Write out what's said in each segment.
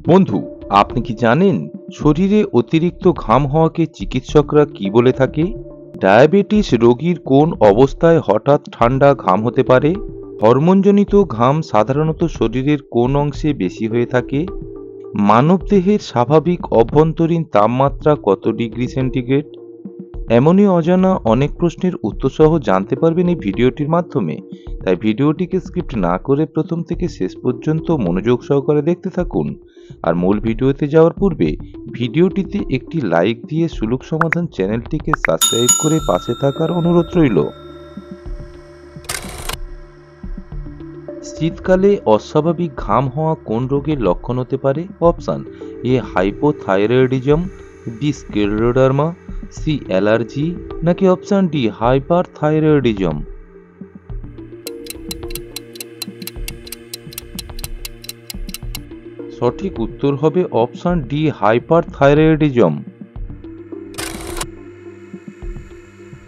বন্ধু, আপনি কি জানেন শরীরে অতিরিক্ত ঘাম হওয়াকে চিকিৎসকরা কি বলে থাকে? ডায়াবেটিস রোগীর কোন অবস্থায় হঠাৎ ঠান্ডা ঘাম হতে পারে? হরমোনজনিত ঘাম সাধারণত শরীরের কোন অংশে বেশি হয়ে থাকে? মানবদেহের স্বাভাবিক অভ্যন্তরীণ তাপমাত্রা কত ডিগ্রি সেন্টিগ্রেড? এমনই অজানা অনেক প্রশ্নের উত্তরসহ জানতে পারবেন এই ভিডিওটির মাধ্যমে। তাই ভিডিওটিকে স্কিপ্ট না করে প্রথম থেকে শেষ পর্যন্ত মনোযোগ সহকারে দেখতে থাকুন। আর মূল ভিডিওতে যাওয়ার পূর্বে ভিডিওটিতে একটি লাইক দিয়ে সুলুক সমাধান চ্যানেলটিকে সাবস্ক্রাইব করে পাশে থাকার অনুরোধ রইল। শীতকালে অস্বাভাবিক ঘাম হওয়া কোন রোগের লক্ষণ হতে পারে? Option A hypothyroidism, B scleroderma, C allergy, নাকি অপশান ডি হাইপারথাইরয়েডিজম? সঠিক উত্তর হবে অপশান ডি হাইপারথাইরয়েডিজম।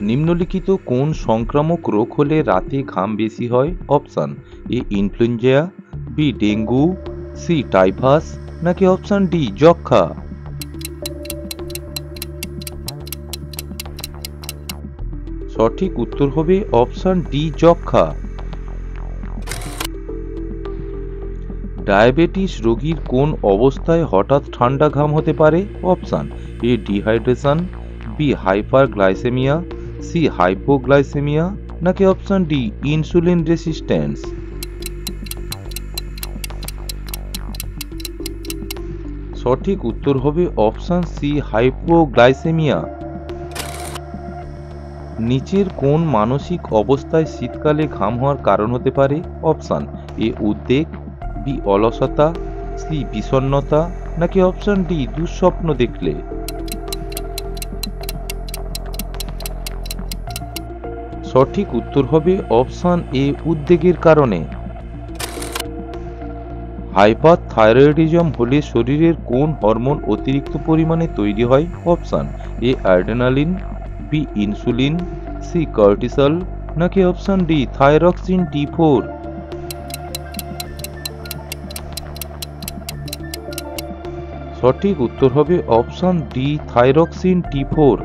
নিম্নলিখিত কোন সংক্রামক রোগ হলে রাতে ঘাম বেশি হয়? Option A influenza, B dengue, C typhus, নাকি অপশান ডি যক্ষ্মা? সঠিক উত্তর হবে অপশান ডি যক্ষ্মা। ডায়াবেটিস রোগীর কোন অবস্থায় হঠাৎ ঠান্ডা ঘাম হতে পারে? Option A dehydration, B hyperglycaemia, C hypoglycaemia, নাকি অপশান ডি ইনসুলিন রেসিস্ট্যান্স? সঠিক উত্তর হবে অপশান সি হাইপোগ্লাইসেমিয়া। নিচের কোন মানসিক অবস্থায় শীতকালে ঘাম হওয়ার কারণ হতে পারে? অপশান এ উদ্বেগ, বি অলসতা, সি বিষণ্ণতা, নাকি অপশান ডি দুঃস্বপ্ন দেখলে? সঠিক উত্তর হবে অপশান এ উদ্বেগের কারণে। হাইপারথাইরয়েডিজম হলে শরীরের কোন হরমোন অতিরিক্ত পরিমাণে তৈরি হয়? Option A adrenaline, B insulin, C cortisol, নাকি অপশান ডি থাইরক্সিন T4? সঠিক উত্তর হবে অপশান ডি থাইরক্সিন T4।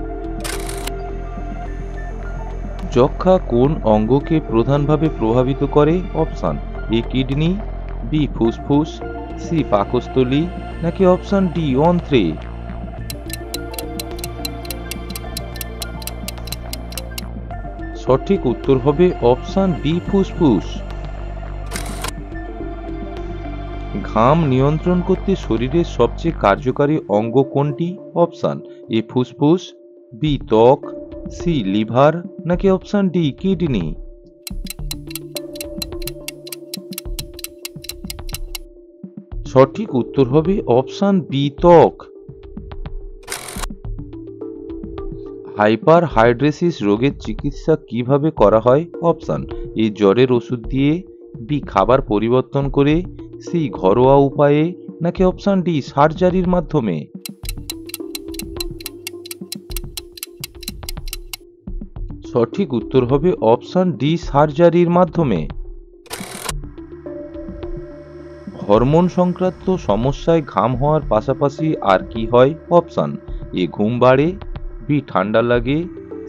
যক্ষ্মা কোন অঙ্গকে প্রধানভাবে প্রভাবিত করে? অপশান এ কিডনি, বি ফুসফুস, সি পাকস্থলী, নাকি অপশান ডি অন্ত্রে? সঠিক উত্তর হবে অপশান বি ফুসফুস। ঘাম নিয়ন্ত্রণ করতে শরীরের সবচেয়ে কার্যকারী অঙ্গ কোনটি? অপশান এ ফুসফুস, বি ত্বক, সি লিভার, নাকি অপশান ডি কিডনি? সঠিক উত্তর হবে অপশান বি ত্বক। হাইপারহাইড্রেসিস রোগের চিকিৎসা কিভাবে করা হয়? অপশান এ জ্বরের ওষুধ দিয়ে, বি খাবার পরিবর্তন করে, সি ঘরোয়া উপায়ে, নাকি অপশান ডি সার্জারির মাধ্যমে? সঠিক উত্তর হবে অপশান ডি সার্জারির মাধ্যমে। হরমোন সংক্রান্ত সমস্যায় ঘাম হওয়ার পাশাপাশি আর কি হয়? অপশান এ ঘুম বাড়ে, বি ঠান্ডা লাগে,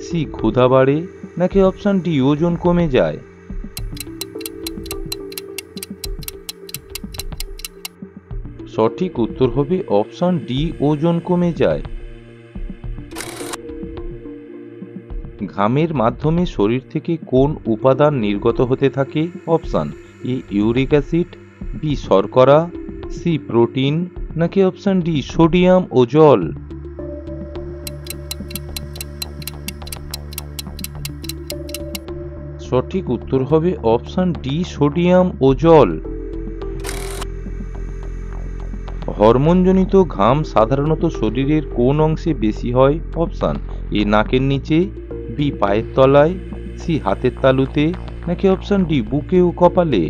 সি ক্ষুধা বাড়ে, নাকি অপশান ডি ওজন কমে যায়? সঠিক উত্তর হবে অপশান ডি ওজন কমে যায়। ঘামের মাধ্যমে শরীর থেকে কোন উপাদান নির্গত হতে থাকে? Option A uric acid, B শর্করা, সি প্রোটিন, নাকি অপশান ডি সোডিয়াম ও জল? সঠিক উত্তর হবে অপশান ডি সোডিয়াম ও জল। হরমোনজনিত ঘাম সাধারণত শরীরের কোন অংশে বেশি হয়? অপশান এ নাকের নিচে, বি পায়ের তলায়, সি হাতের তালুতে, নাকি অপশান ডি বুকে ও কপালে?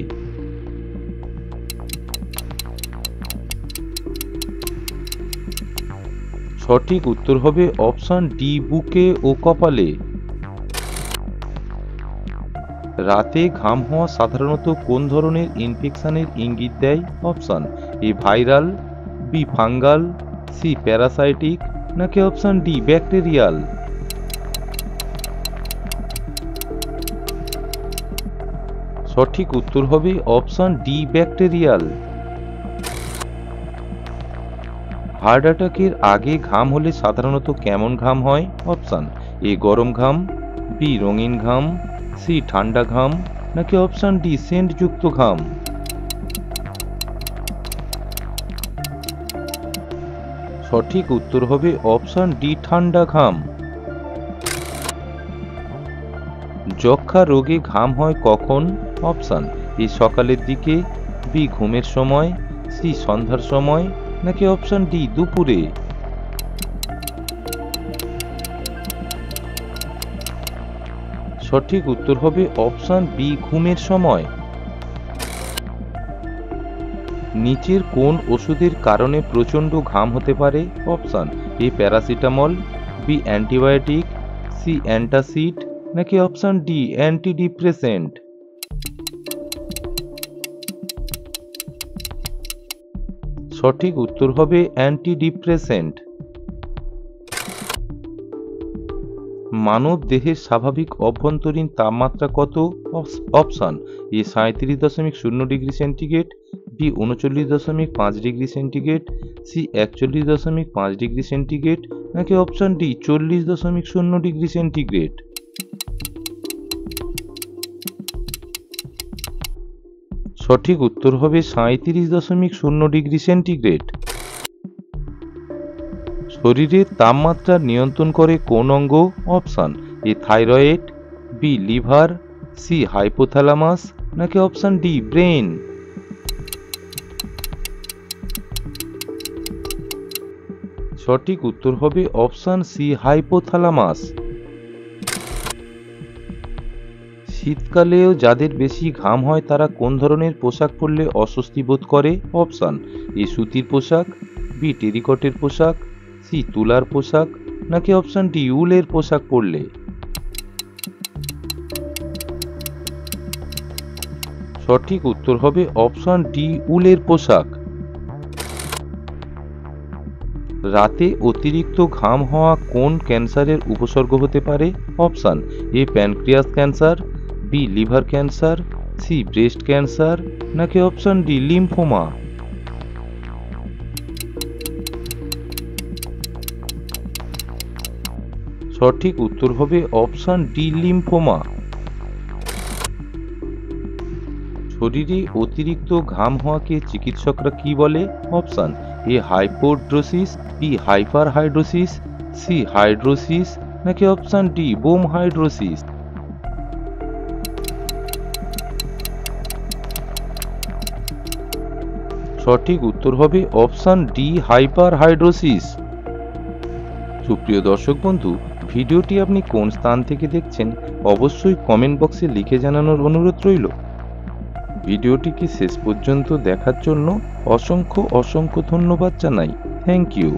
সঠিক উত্তর হবে অপশান ডি বুকে ও কপালে। রাতে ঘাম হওয়া সাধারণত কোন ধরনের ইনফেকশনের ইঙ্গিত দেয়? Option A viral, B fungal, C parasitic, নাকি অপশন ডি ব্যাকটেরিয়াল? সঠিক উত্তর হবে অপশন ডি ব্যাকটেরিয়াল। হার্ট অ্যাটাকের আগে ঘাম হলে সাধারণত কেমন ঘাম হয়? অপশন এ গরম ঘাম, বি রঙিন ঘাম, সি ঠান্ডা ঘাম, নাকি অপশন ডি সেন্টযুক্ত ঘাম? সঠিক উত্তর হবে অপশন ডি ঠান্ডা ঘাম। যক্ষ্মা রোগে ঘাম হয় কখন? অপশন এ সকালের দিকে, বি ঘুমের সময়, সি সন্ধ্যার সময়, নাকি অপশন ডি দুপুরে? সঠিক উত্তর হবে অপশন বি ঘুমের সময়। নিচের কোন ওষুধের কারণে প্রচণ্ড ঘাম হতে পারে? Option A paracetamol, B antibiotic, C antacid, নাকি অপশন ডি অ্যান্টিডিপ্রেসেন্ট? সঠিক উত্তর হবে অ্যান্টিডিপ্রেসেন্ট। মানব দেহের স্বাভাবিক অভ্যন্তরীণ তাপমাত্রা কত? Option A 37.0 degree centigrade, B 39.5 degree centigrade, C 41.5 degree centigrade, নাকি অপশন ডি 40.0 ডিগ্রি সেন্টিগ্রেড? সঠিক উত্তর হবে 37.0 ডিগ্রি সেন্টিগ্রেড। শরীরের তাপমাত্রা নিয়ন্ত্রণ করে কোন অঙ্গ? Option A thyroid, B liver, C hypothalamus, নাকি অপশন ডি ব্রেন? সঠিক উত্তর হবে অপশন সি হাইপোথ্যালামাস। শীতকালেও যাদের বেশি ঘাম হয় তারা কোন ধরনের পোশাক পরলে অস্বস্তি বোধ করে? অপশন এ সুতির পোশাক, বি টেরিকটের পোশাক, সি তুলার পোশাক, নাকি অপশন ডি উলের পোশাক পরলে? সঠিক উত্তর হবে অপশন ডি উলের পোশাক। রাতে অতিরিক্ত ঘাম হওয়া কোন ক্যান্সারের উপসর্গ হতে পারে? Option A pancreas cancer, B liver cancer, C breast cancer, নাকি অপশন ডি লিম্ফোমা? সঠিক উত্তর হবে অপশন ডি লিম্ফোমা। শরীরে অতিরিক্ত ঘাম হওয়াকে চিকিৎসকরা কি বলে? Option a hypohidrosis, b hyperhidrosis, c hidrosis, নাকি অপশন ডি বোম হাইড্রোসিস? সঠিক উত্তর হবে অপশন ডি হাইপারহাইড্রোসিস। সুপ্রিয় দর্শক বন্ধু, ভিডিওটি আপনি কোন স্থান থেকে দেখছেন অবশ্যই কমেন্ট বক্সে লিখে জানানোর অনুরোধ রইল। ভিডিওটিকে শেষ পর্যন্ত দেখার জন্য অসংখ্য ধন্যবাদ জানাই। Thank you.